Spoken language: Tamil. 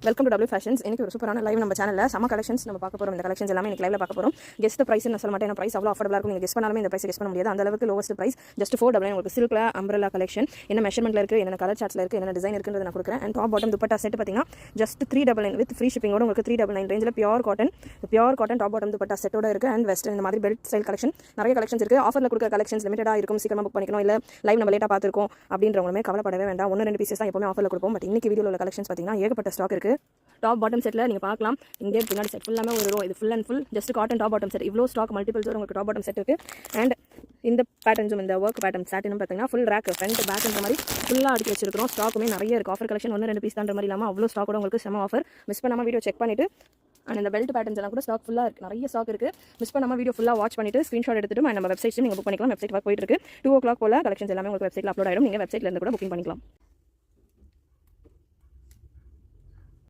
Welcome to W fashions. எனக்கு ஒரு சூப்பரான லைவ் நம்ம சேனலில் சம கலெக்ஷன்ஸ் நம்ம பார்க்க போகிறோம். இந்த கலெக்ஷன்ஸ் எல்லாமே எனக்கு லைவ்ல பார்க்க போகிறோம். கெஸ்ட் ப்ரைஸ் நான் சொல்ல மாட்டேன், ப்ரைஸ் அவ்வளோ அஃபர்டபுளாக இருக்கும். நீங்கள் கெஸ்ட் பண்ணாலுமே இந்த ப்ரைஸ் கெஸ்ட் பண்ண முடியாது. அந்த அளவுக்கு லோவஸ்ட் ப்ரைஸ் ஜஸ்ட் 499. உங்களுக்கு சில்க்ல அம்ப்ரெல்லா கலெக்ஷன் என்ன மெஷர்மெண்ட்ல இருக்குது, என்ன கலர் சார்ட்ல இருக்குது, என்ன டிசைன் இருக்குன்றது நான் கொடுக்குறேன். And top bottom dupatta set பார்த்தீங்கன்னா ஜஸ்ட் 399 வித் ஃப்ரீ ஷிப்பிங்கோட உங்களுக்கு 399 ரேஞ்சில் pure cotton top bottom dupatta செட்டோட இருக்குது. அண்ட் வெஸ்டர்ன் இந்த மாதிரி பெல்ட் ஸ்டைல் கலெக்ஷன் நிறைய கலெக்ஷன்ஸ் இருக்குது. ஆஃபரில் கொடுக்குற கலெக்ஷன்ஸ் லிமிட்டடாக இருக்கும். சீக்கிரமாக புக் பண்ணிக்கணும். இல்லை லைவ் நம்ம லேட்டாக பார்த்துருக்கோம் அப்படின்றவங்களுமே கவலைப்படவே வேண்டாம். 1-2 பீசஸ் தான் எப்பவுமே ஆஃபரில் கொடுப்போம். பட் இன்னைக்கு வீடியோவில் உள்ள கலெக்ஷன்ஸ் பார்த்தீங்கன்னா ஏகப்பட்ட ஸ்டாக் இருக்குது. டாப் பாட்டம் செட்டில் நீங்கள் பார்க்கலாம். இங்கே பின்னாடி செட் ஃபுல்லாமே ஒரு ரோ. இது full and full just cotton top bottom set. இவ்வளோ ஸ்டாக் மல்டிபிள்ஸ் உங்களுக்கு டாப் பாட்டம் செட் இருக்குது. அண்ட் இந்த பேட்டர்ன்ஸும் இந்த ஒர்க் பேட்டர்ன் சாட்டினும் பார்த்தீங்கன்னா ஃபுல் ரேக் ஃப்ரண்ட் பேக்ன்ற மாதிரி ஃபுல்லாக அடுக்கி வச்சிருக்கிறோம். ஸ்டாக்குமே நிறைய இருக்குது. ஆஃபர் கலெக்ஷன் 1-2 பீஸ் தான்ற மாதிரி இல்லாமல் அவ்வளோ ஸ்டாக்கோட உங்களுக்கு செம ஆஃபர். மிஸ் பண்ணாமல் வீடியோ செக் பண்ணிவிட்டு அண்ட் இந்த பெல்ட் பேட்டர்ன்ஸ் எல்லாம் கூட ஸ்டாக் ஃபுல்லாக இருக்குது. நிறைய ஸ்டாக் இருக்குது. மிஸ் பண்ணாமல் வீடியோ ஃபுல்லாக வாட்ச் பண்ணிட்டு ஸ்க்ரீன்ஷாட் எடுத்துட்டு நம்ம வெப்சைட்ஸ் நீங்கள் புக் பண்ணிக்கலாம். வெப்சைட் ஒர்க் போயிட்டு இருக்கு. 2 o'clock போல கலெக்ஷன்ஸ் எல்லாமே உங்களுக்கு வெப்சைட்டில் அப்லோட் ஆகிடும். நீங்கள் வெப்சைட்லேருந்து கூட புக்கிங் பண்ணிக்கலாம்.